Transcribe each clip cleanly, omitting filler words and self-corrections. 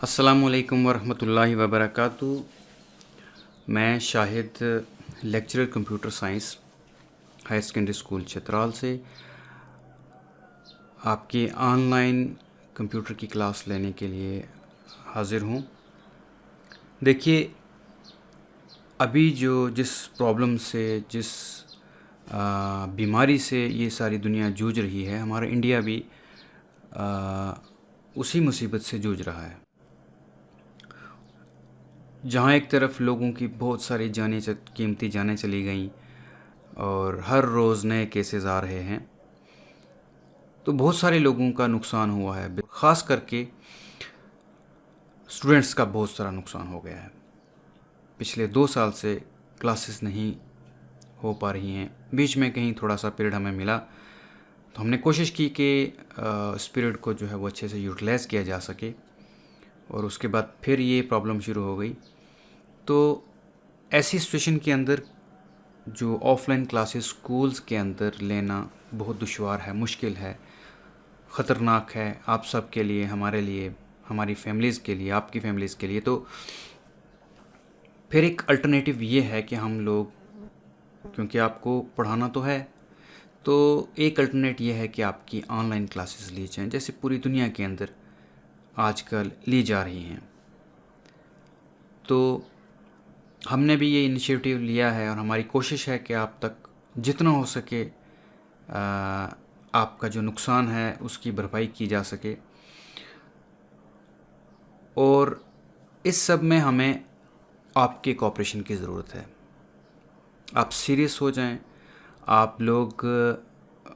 अस्सलामुअलैकुम वरहमतुल्लाहि वबरकातुहू। मैं Shahid, lecturer computer science, higher secondary school Chitral से आपकी ऑनलाइन कंप्यूटर की क्लास लेने के लिए हाज़िर हूँ। देखिए, अभी जिस प्रॉब्लम से, जिस बीमारी से ये सारी दुनिया जूझ रही है, हमारा इंडिया भी उसी मुसीबत से जूझ रहा है। जहाँ एक तरफ लोगों की बहुत सारी कीमती जानें चली गईं और हर रोज़ नए केसेस आ रहे हैं, तो बहुत सारे लोगों का नुकसान हुआ है। ख़ास करके स्टूडेंट्स का बहुत सारा नुकसान हो गया है। पिछले 2 साल से क्लासेस नहीं हो पा रही हैं। बीच में कहीं थोड़ा सा पीरियड हमें मिला, तो हमने कोशिश की कि इस पीरियड को जो है वो अच्छे से यूटिलाइज़ किया जा सके, और उसके बाद फिर ये प्रॉब्लम शुरू हो गई। तो ऐसी सिचुएशन के अंदर जो ऑफ़लाइन क्लासेस स्कूल्स के अंदर लेना बहुत दुश्वार है, मुश्किल है, ख़तरनाक है आप सब के लिए, हमारे लिए, हमारी फैमिलीज़ के लिए, आपकी फैमिलीज़ के लिए। तो फिर एक अल्टरनेटिव ये है कि हम लोग, क्योंकि आपको पढ़ाना तो है, तो एक अल्टरनेट ये है कि आपकी ऑनलाइन क्लासेस ली जाएँ, जैसे पूरी दुनिया के अंदर आजकल ली जा रही हैं। तो हमने भी ये इनिशिएटिव लिया है और हमारी कोशिश है कि आप तक जितना हो सके आपका जो नुकसान है उसकी भरपाई की जा सके। और इस सब में हमें आपके कोऑपरेशन की ज़रूरत है। आप सीरियस हो जाएं, आप लोग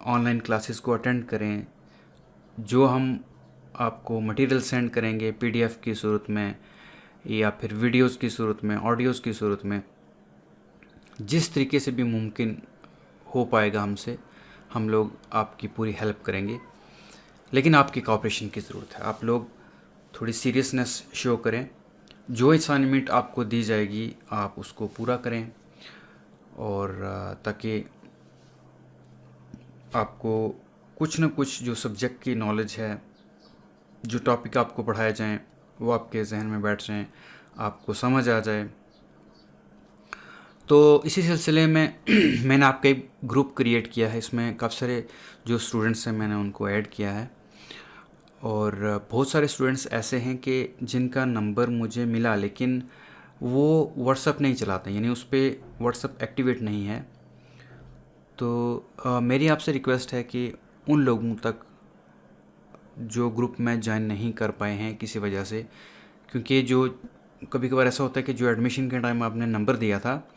ऑनलाइन क्लासेस को अटेंड करें। जो हम आपको मटेरियल सेंड करेंगे पीडीएफ की सूरत में या फिर वीडियोस की सूरत में, ऑडियोज़ की सूरत में, जिस तरीके से भी मुमकिन हो पाएगा हमसे, हम लोग आपकी पूरी हेल्प करेंगे। लेकिन आपकी कोऑपरेशन की ज़रूरत है। आप लोग थोड़ी सीरियसनेस शो करें। जो असाइनमेंट आपको दी जाएगी आप उसको पूरा करें, और ताकि आपको कुछ न कुछ जो सब्जेक्ट की नॉलेज है, जो टॉपिक आपको पढ़ाए जाएं, वो आपके जहन में बैठ जाएं, आपको समझ आ जाए। तो इसी सिलसिले में मैंने आपका एक ग्रुप क्रिएट किया है। इसमें काफ़ी सारे जो स्टूडेंट्स हैं मैंने उनको ऐड किया है, और बहुत सारे स्टूडेंट्स ऐसे हैं कि जिनका नंबर मुझे मिला लेकिन वो व्हाट्सअप नहीं चलाते, यानी उस पर व्हाट्सअप एक्टिवेट नहीं है। तो मेरी आपसे रिक्वेस्ट है कि उन लोगों तक जो ग्रुप में ज्वाइन नहीं कर पाए हैं किसी वजह से, क्योंकि जो कभी कभार ऐसा होता है कि जो एडमिशन के टाइम आपने नंबर दिया था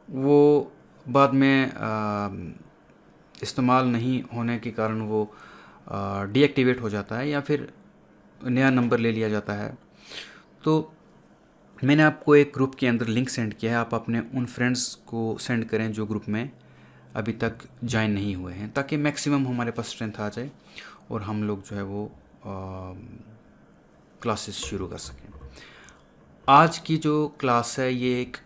वो बाद में इस्तेमाल नहीं होने के कारण वो डीएक्टिवेट हो जाता है या फिर नया नंबर ले लिया जाता है। तो मैंने आपको एक ग्रुप के अंदर लिंक सेंड किया है। आप अपने उन फ्रेंड्स को सेंड करें जो ग्रुप में अभी तक ज्वाइन नहीं हुए हैं, ताकि मैक्सिमम हमारे पास स्ट्रेंथ आ जाए और हम लोग जो है वो क्लासेस शुरू कर सकें। आज की जो क्लास है ये एक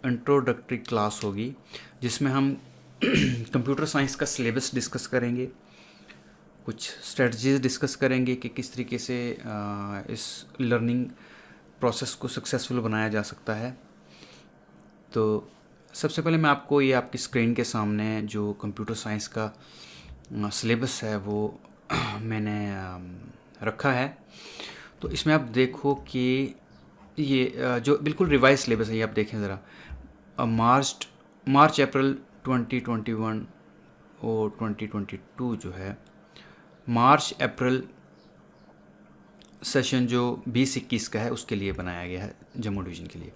इंट्रोडक्टरी क्लास होगी, जिसमें हम कंप्यूटर साइंस का सिलेबस डिस्कस करेंगे, कुछ स्ट्रेटजीज डिस्कस करेंगे कि किस तरीके से इस लर्निंग प्रोसेस को सक्सेसफुल बनाया जा सकता है। तो सबसे पहले मैं आपको ये आपकी स्क्रीन के सामने जो कंप्यूटर साइंस का सिलेबस है वो मैंने रखा है। तो इसमें आप देखो कि ये जो बिल्कुल रिवाइज सिलेबस है, ये आप देखें ज़रा। मार्च अप्रैल 2021 और 2022 जो है, मार्च अप्रैल सेशन जो 2021 का है उसके लिए बनाया गया है, जम्मू डिवीज़न के लिए।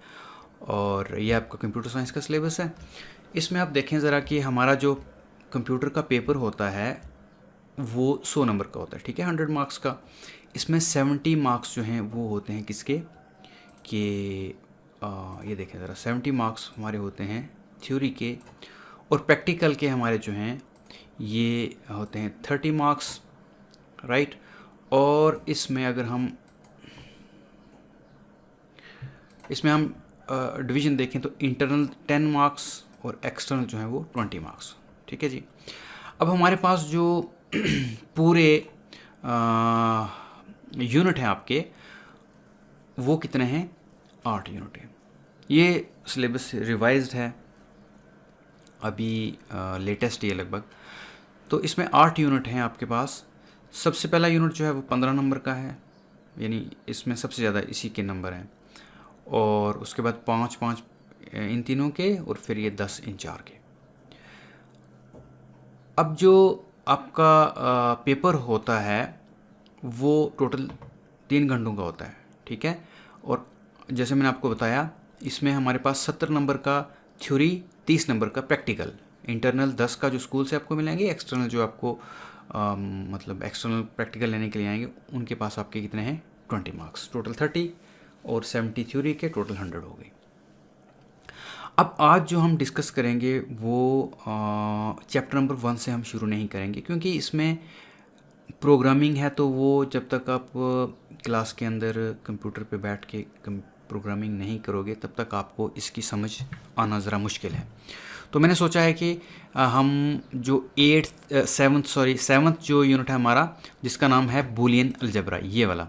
और ये आपका कंप्यूटर साइंस का सिलेबस है। इसमें आप देखें ज़रा कि हमारा जो कंप्यूटर का पेपर होता है वो 100 नंबर का होता है, ठीक है, 100 मार्क्स का। इसमें 70 मार्क्स जो हैं वो होते हैं किसके, कि ये देखें ज़रा, 70 मार्क्स हमारे होते हैं थ्योरी के, और प्रैक्टिकल के हमारे जो हैं ये होते हैं 30 मार्क्स, राइट। और इसमें अगर हम डिवीज़न देखें तो इंटरनल 10 मार्क्स और एक्सटर्नल जो है वो 20 मार्क्स, ठीक है जी। अब हमारे पास जो पूरे यूनिट हैं आपके वो कितने हैं, 8 यूनिट हैं। ये सिलेबस रिवाइज्ड है अभी, लेटेस्ट ये लगभग। तो इसमें 8 यूनिट हैं आपके पास। सबसे पहला यूनिट जो है वो 15 नंबर का है, यानी इसमें सबसे ज़्यादा इसी के नंबर हैं। और उसके बाद 5-5 इन तीनों के, और फिर ये 10 इन 4 के। अब जो आपका पेपर होता है वो टोटल 3 घंटों का होता है, ठीक है। और जैसे मैंने आपको बताया, इसमें हमारे पास 70 नंबर का थ्योरी, 30 नंबर का प्रैक्टिकल। इंटरनल 10 का जो स्कूल से आपको मिलेंगे, एक्सटर्नल जो आपको मतलब एक्सटर्नल प्रैक्टिकल लेने के लिए आएंगे उनके पास आपके कितने हैं, 20 मार्क्स। टोटल 30 और 70 थ्योरी के, टोटल 100 हो गई। अब आज जो हम डिस्कस करेंगे वो चैप्टर नंबर 1 से हम शुरू नहीं करेंगे, क्योंकि इसमें प्रोग्रामिंग है। तो वो जब तक आप क्लास के अंदर कंप्यूटर पे बैठ के प्रोग्रामिंग नहीं करोगे तब तक आपको इसकी समझ आना ज़रा मुश्किल है। तो मैंने सोचा है कि हम जो 7th जो यूनिट है हमारा, जिसका नाम है बूलियन अलजेब्रा, ये वाला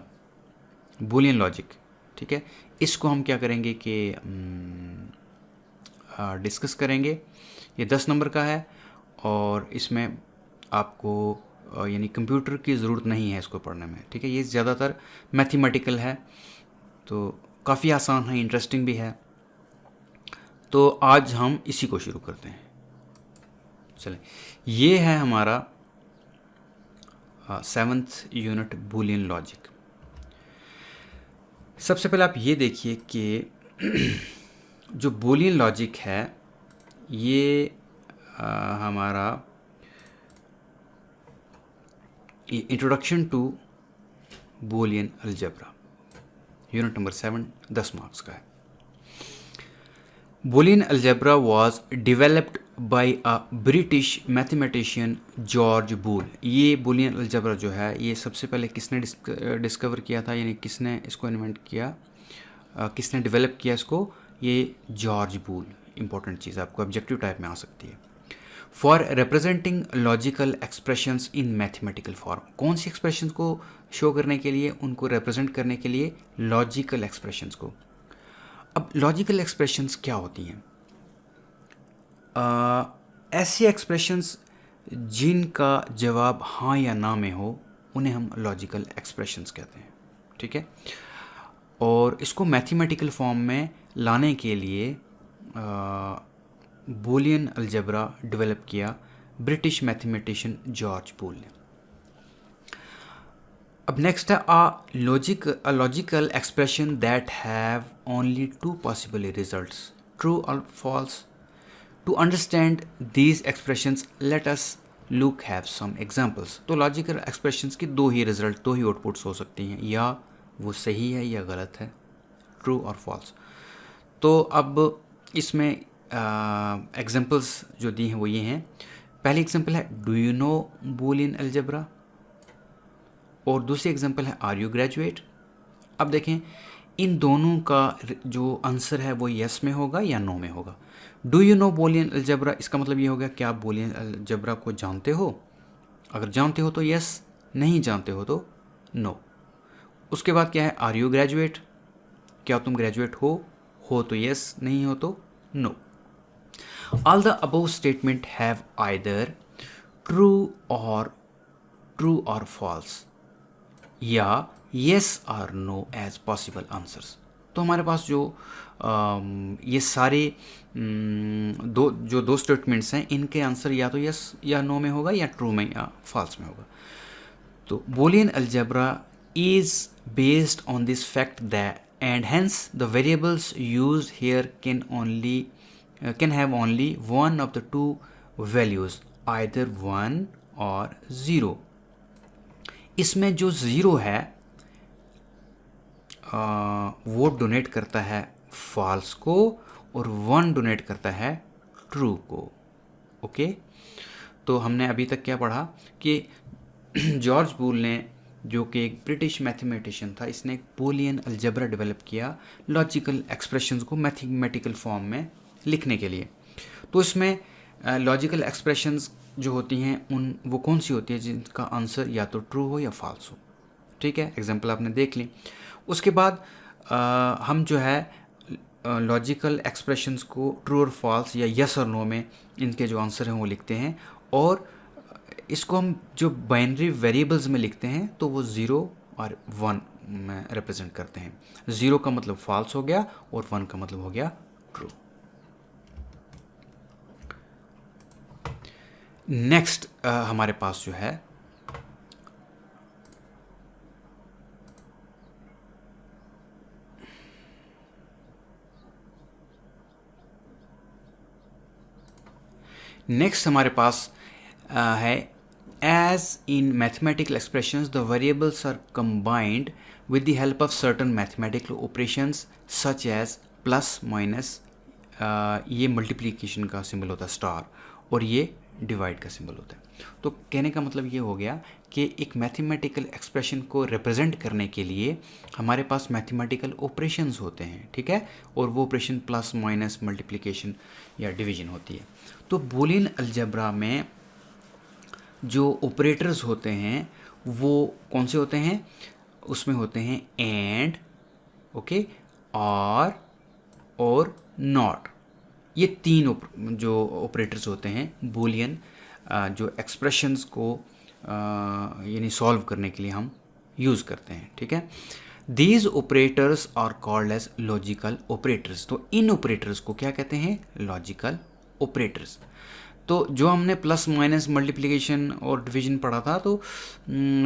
बूलियन लॉजिक, ठीक है, इसको हम क्या करेंगे कि डिस्कस करेंगे। ये 10 नंबर का है और इसमें आपको यानी कंप्यूटर की ज़रूरत नहीं है इसको पढ़ने में, ठीक है। ये ज़्यादातर मैथमेटिकल है, तो काफ़ी आसान है, इंटरेस्टिंग भी है। तो आज हम इसी को शुरू करते हैं। चलें, ये है हमारा 7th यूनिट बूलियन लॉजिक। सबसे पहले आप ये देखिए कि जो बूलियन लॉजिक है ये हमारा introduction to Boolean algebra, unit number 7, 10 marks का है। Boolean algebra was developed by a British mathematician George Boole। ये Boolean algebra जो है ये सबसे पहले किसने डिस्कवर किया था, यानी किसने इसको इन्वेंट किया, किसने डेवलप किया इसको, ये जॉर्ज बूल। इंपॉर्टेंट चीज़ आपको ऑब्जेक्टिव टाइप में आ सकती है। For representing logical expressions in mathematical form, कौन सी एक्सप्रेशंस को शो करने के लिए, उनको रिप्रेजेंट करने के लिए लॉजिकल एक्सप्रेशंस को। अब लॉजिकल एक्सप्रेशंस क्या होती हैं? ऐसी एक्सप्रेशंस जिनका जवाब हाँ या ना में हो उन्हें हम लॉजिकल एक्सप्रेशंस कहते हैं, ठीक है। और इसको मैथमेटिकल फॉर्म में लाने के लिए बूलियन अलजेब्रा डेवलप किया ब्रिटिश मैथमेटिशियन जॉर्ज बूल ने। अब नेक्स्ट है a logical expression that have only 2 possible results, true और false. To understand these expressions let us look have some examples. तो लॉजिकल एक्सप्रेशंस की 2 ही रिजल्ट, 2 ही outputs हो सकती हैं, या वो सही है या गलत है, ट्रू और फॉल्स। तो अब इसमें एग्जांपल्स जो दी हैं वो ये हैं। पहली एग्जांपल है do you know Boolean algebra, और दूसरी एग्जांपल है आर यू ग्रेजुएट। अब देखें इन दोनों का जो आंसर है वो यस में होगा या नो में होगा। Do you know Boolean algebra, इसका मतलब ये होगा कि आप बूलियन अलजेब्रा को जानते हो, अगर जानते हो तो यस, नहीं जानते हो तो नो। उसके बाद क्या है आर यू ग्रेजुएट, क्या तुम ग्रेजुएट हो तो यस, नहीं हो तो no. All the above statement have either true और फॉल्स या yes or no as possible answers. तो हमारे पास जो ये सारे दो स्टेटमेंट्स हैं, इनके आंसर या तो यस या नो में होगा, या ट्रू में या फॉल्स में होगा। तो Boolean algebra is based on this fact that and hence the variables used here can have only one of the 2 values, either 1 और 0। इसमें जो 0 है वो डोनेट करता है फॉल्स को, और 1 डोनेट करता है ट्रू को। ओके, तो हमने अभी तक क्या पढ़ा कि जॉर्ज बूल ने, जो कि एक ब्रिटिश मैथमेटिशियन था, इसने एक बूलियन अलजेब्रा डेवलप किया लॉजिकल एक्सप्रेशंस को मैथमेटिकल फॉर्म में लिखने के लिए। तो इसमें लॉजिकल एक्सप्रेशंस जो होती हैं वो कौन सी होती है जिनका आंसर या तो ट्रू हो या फॉल्स हो। ठीक है, एग्जाम्पल आपने देख ली। उसके बाद हम जो है लॉजिकल एक्सप्रेशंस को ट्रू और फॉल्स या यस और नो में इनके जो आंसर हैं वो लिखते हैं, और इसको हम जो बाइनरी वेरिएबल्स में लिखते हैं तो वो 0 और 1 में रिप्रेजेंट करते हैं। 0 का मतलब फॉल्स हो गया और 1 का मतलब हो गया ट्रू। नेक्स्ट हमारे पास जो है है as in mathematical expressions the variables are combined with the help of certain mathematical operations such as plus minus, ये मल्टीप्लिकेशन का सिंबल होता है स्टार, और ये डिवाइड का सिंबल होता है। तो कहने का मतलब ये हो गया कि एक मैथमेटिकल एक्सप्रेशन को रिप्रेजेंट करने के लिए हमारे पास मैथमेटिकल ऑपरेशंस होते हैं, ठीक है, और वो ऑपरेशन प्लस माइनस मल्टीप्लिकेशन या डिवीजन होती है। तो बूलियन अलजेब्रा में जो ऑपरेटर्स होते हैं वो कौन से होते हैं? उसमें होते हैं एंड, ओके, और नॉट। ये तीन जो ऑपरेटर्स होते हैं बूलियन जो एक्सप्रेशंस को यानी सॉल्व करने के लिए हम यूज़ करते हैं, ठीक है। These operators are called as logical operators. तो इन ऑपरेटर्स को क्या कहते हैं? Logical operators. तो जो हमने प्लस माइनस मल्टीप्लिकेशन और डिवीजन पढ़ा था, तो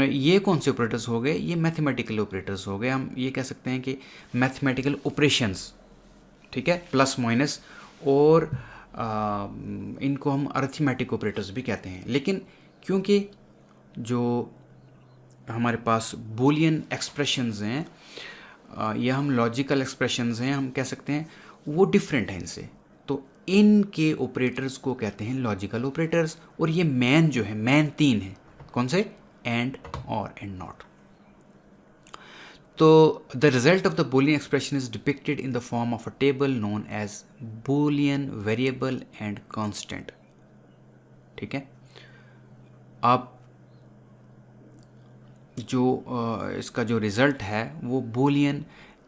ये कौन से ऑपरेटर्स हो गए? ये मैथमेटिकल ऑपरेटर्स हो गए। हम ये कह सकते हैं कि मैथमेटिकल ऑपरेशंस, ठीक है, प्लस माइनस, और इनको हम अरिथमेटिक ऑपरेटर्स भी कहते हैं। लेकिन क्योंकि जो हमारे पास बूलियन एक्सप्रेशंस हैं या हम लॉजिकल एक्सप्रेशंस हैं, हम कह सकते हैं वो डिफरेंट हैं इनसे, तो इनके ऑपरेटर्स को कहते हैं लॉजिकल ऑपरेटर्स। और ये मैन जो है, मैन तीन है, कौन से? And, or, and not. तो the result of the Boolean expression is depicted in the form of a table known as Boolean variable and constant, ठीक है। अब जो इसका जो रिज़ल्ट है वो बूलियन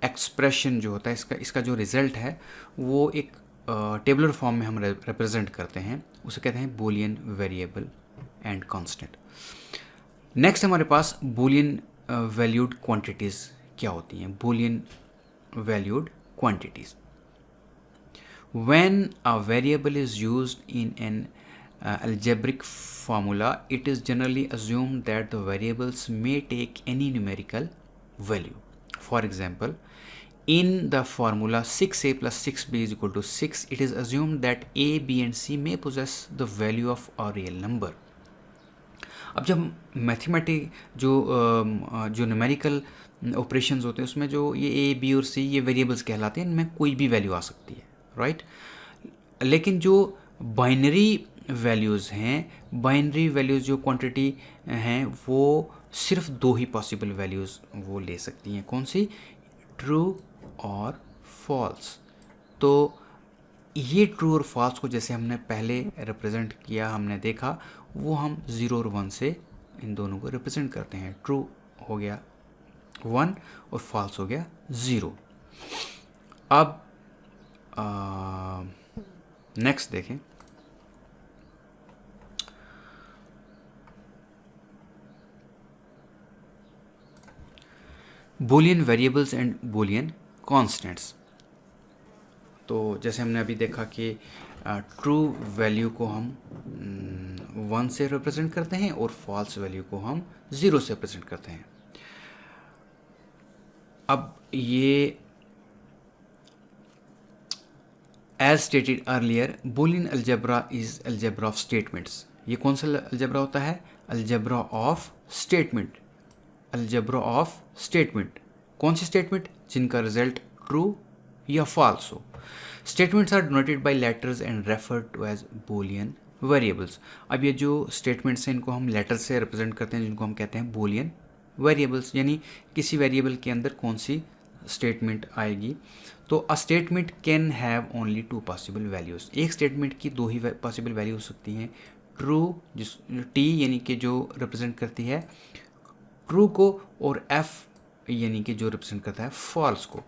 एक्सप्रेशन जो होता है, इसका जो रिज़ल्ट है वो एक टेबलर फॉर्म में हम रिप्रेजेंट करते हैं, उसे कहते हैं Boolean variable and constant. Next हमारे पास बूलियन वैल्यूड क्वांटिटीज़ क्या होती हैं? Boolean valued quantities, when a variable is used in an algebraic formula, it is generally assumed that the variables may take any numerical value. For example, in the formula 6a plus 6b is equal to 6, it is assumed that a, b and c may possess the value of a real number. अब जब mathematic जो numerical operations होते हैं उसमें जो ये ए, B और सी ये वेरिएबल्स कहलाते हैं, इनमें कोई भी वैल्यू आ सकती है, राइट। लेकिन जो बाइनरी वैल्यूज़ हैं, बाइनरी वैल्यूज़ जो क्वांटिटी हैं वो सिर्फ दो ही पॉसिबल वैल्यूज़ वो ले सकती हैं, कौन सी? ट्रू और फॉल्स। तो ये ट्रू और फॉल्स को जैसे हमने पहले रिप्रेजेंट किया, हमने देखा, वो हम 0 और 1 से इन दोनों को रिप्रेजेंट करते हैं। ट्रू हो गया 1 और फॉल्स हो गया 0। अब नेक्स्ट देखें, Boolean variables and Boolean constants. तो जैसे हमने अभी देखा कि ट्रू वैल्यू को हम 1 से रिप्रेजेंट करते हैं और फॉल्स वैल्यू को हम 0 से रिप्रेजेंट करते हैं। अब ये as stated earlier, Boolean algebra is algebra of statements. ये कौन सा अलजेब्रा होता है? Algebra of statement. Algebra of statement, कौन सी स्टेटमेंट? जिनका रिजल्ट ट्रू या फॉल्स हो। Statements are denoted by letters and refer to as Boolean variables. अब ये जो स्टेटमेंट्स हैं इनको हम लेटर से रिप्रेजेंट करते हैं, जिनको हम कहते हैं बूलियन वेरिएबल्स, यानी किसी वेरिएबल के अंदर कौन सी स्टेटमेंट आएगी। तो a statement can have only 2 possible values. एक स्टेटमेंट की 2 ही पॉसिबल वैल्यू हो सकती हैं। ट्रू जिस टी यानी कि जो रिप्रेजेंट करती है ट्रू को, और एफ यानी कि जो रिप्रेजेंट करता है फॉल्स को।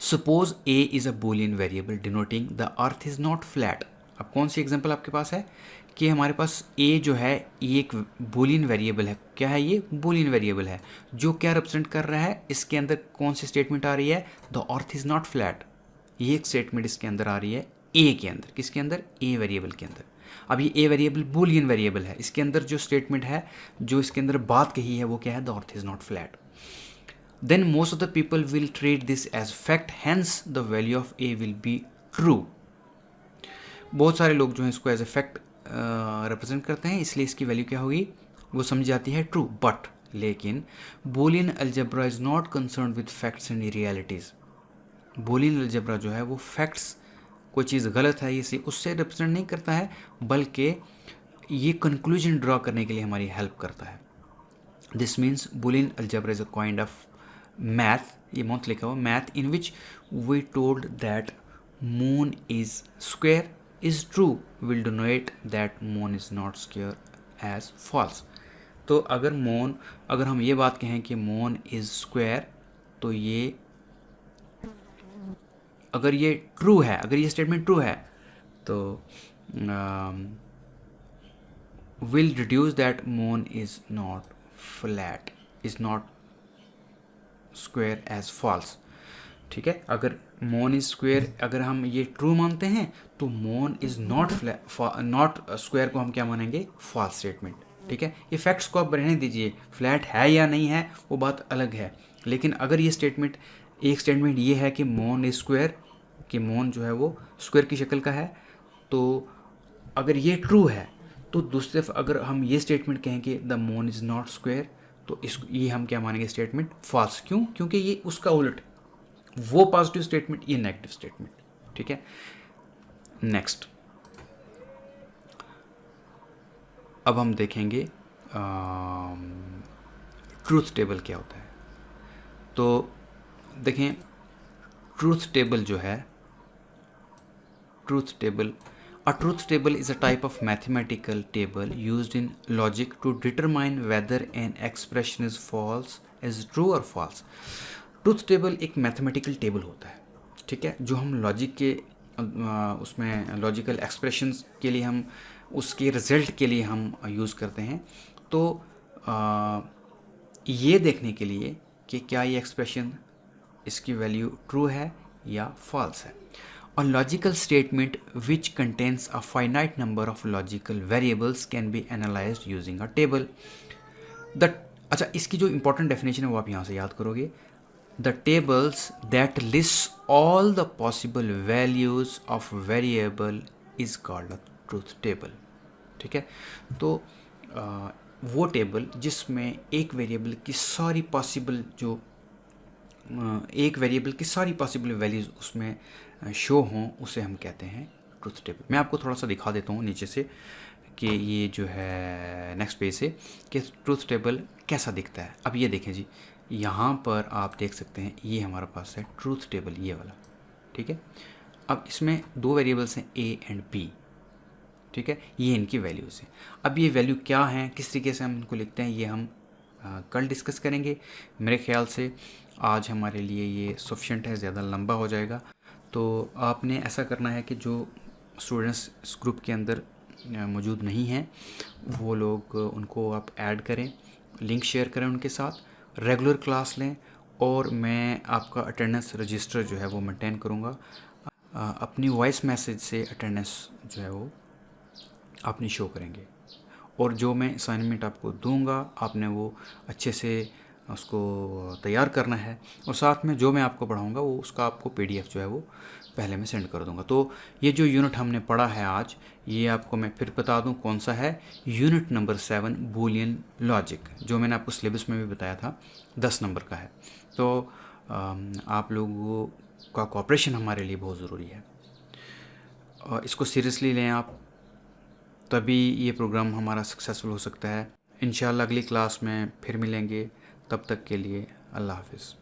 Suppose A is a Boolean variable denoting the earth is not flat. अब कौन सी एग्जांपल आपके पास है कि हमारे पास ए जो है ये एक बूलियन वेरिएबल है। क्या है ये? बूलियन वेरिएबल है जो क्या रिप्रेजेंट कर रहा है, इसके अंदर कौन सी स्टेटमेंट आ रही है? The earth is not flat. ये एक स्टेटमेंट इसके अंदर आ रही है ए के अंदर। किसके अंदर? ए वेरिएबल के अंदर। अब ये ए वेरिएबल बूलियन वेरिएबल है, इसके अंदर जो स्टेटमेंट है, जो इसके अंदर बात कही है वो क्या है? The earth is not flat. Then most of the people will treat this as fact, hence the value of a will be true. बहुत सारे लोग जो हैं इसको एज ए फैक्ट रिप्रेजेंट करते हैं, इसलिए इसकी वैल्यू क्या होगी? वो समझ जाती है ट्रू। बट लेकिन Boolean algebra is not concern with facts and realities. Boolean algebra जो है वो फैक्ट्स, कोई चीज़ गलत है इसे उससे रिप्रेजेंट नहीं करता है, बल्कि ये कंक्लूजन ड्रॉ करने के लिए हमारी हेल्प करता है। This means Boolean algebra is a kind of math, ये मौत लिखा हुआ math, in which we told that moon is square is true will denote that moon is not square as false. तो अगर हम ये बात कहें कि मून इज स्क्वायर, तो ये अगर ये ट्रू है, अगर ये स्टेटमेंट ट्रू है, तो will reduce that moon is not flat, is not square as false. ठीक है, अगर मून इज स्क्वायर अगर हम ये ट्रू मानते हैं, तो मून इज नॉट स्क्वायर को हम क्या मानेंगे? False statement. ठीक है, ये फैक्ट्स को आप रहने दीजिए, फ्लैट है या नहीं है वो बात अलग है। लेकिन अगर ये स्टेटमेंट, एक स्टेटमेंट ये है कि मून इज स्क्वायर, कि मून जो है वो स्क्वायर की शक्ल का है, तो अगर ये ट्रू है, तो दूसरी तरफ अगर हम ये स्टेटमेंट कहें कि the moon is not square, तो ये हम क्या मानेंगे? Statement false. क्यों? क्योंकि ये उसका उलट, वो पॉजिटिव स्टेटमेंट, ये नेगेटिव स्टेटमेंट। ठीक है, नेक्स्ट अब हम देखेंगे ट्रूथ टेबल क्या होता है। तो देखें, ट्रूथ टेबल जो है, truth table, a truth table is a type of mathematical table used in logic to determine whether an expression is false, is true or false. Truth table एक mathematical table होता है, ठीक है, जो हम logic के उसमें लॉजिकल एक्सप्रेशंस के लिए हम उसके रिजल्ट के लिए हम यूज़ करते हैं। तो ये देखने के लिए कि क्या ये एक्सप्रेशन, इसकी वैल्यू ट्रू है या फॉल्स है। A logical statement which contains a finite number of logical variables can be analyzed using a table. अच्छा, इसकी जो इंपॉर्टेंट डेफिनेशन है वो आप यहाँ से याद करोगे। The tables that lists all the possible values of variable is called a truth table. ठीक है, तो वो टेबल जिसमें एक वेरिएबल की सारी पॉसिबल वैल्यूज़ उसमें शो हों, उसे हम कहते हैं ट्रूथ टेबल। मैं आपको थोड़ा सा दिखा देता हूँ नीचे से कि ये जो है नेक्स्ट पेज से कि ट्रूथ टेबल कैसा दिखता है। अब ये देखें जी, यहाँ पर आप देख सकते हैं ये हमारे पास है ट्रूथ टेबल, ये वाला। ठीक है, अब इसमें दो वेरिएबल्स हैं ए एंड बी। ठीक है, ये इनकी वैल्यूज़ हैं। अब ये वैल्यू क्या हैं, किस तरीके से हम इनको लिखते हैं, ये हम कल डिस्कस करेंगे। मेरे ख्याल से आज हमारे लिए ये सफिशेंट है, ज़्यादा लंबा हो जाएगा। तो आपने ऐसा करना है कि जो स्टूडेंट्स इस ग्रुप के अंदर मौजूद नहीं हैं, वो लोग, उनको आप ऐड करें, लिंक शेयर करें उनके साथ, रेगुलर क्लास लें, और मैं आपका अटेंडेंस रजिस्टर जो है वो मेंटेन करूँगा। अपनी वॉइस मैसेज से अटेंडेंस जो है वो आपने शो करेंगे, और जो मैं असाइनमेंट आपको दूंगा आपने वो अच्छे से उसको तैयार करना है, और साथ में जो मैं आपको पढ़ाऊंगा वो उसका आपको पीडीएफ जो है वो पहले मैं सेंड कर दूंगा। तो ये जो यूनिट हमने पढ़ा है आज, ये आपको मैं फिर बता दूं कौन सा है, यूनिट नंबर 7 बूलियन लॉजिक, जो मैंने आपको सिलेबस में भी बताया था 10 नंबर का है। तो आप लोगों का कोऑपरेशन हमारे लिए बहुत ज़रूरी है, और इसको सीरियसली लें आप, तभी ये प्रोग्राम हमारा सक्सेसफुल हो सकता है। इंशाल्लाह अगली क्लास में फिर मिलेंगे, तब तक के लिए अल्लाह हाफ़िज़।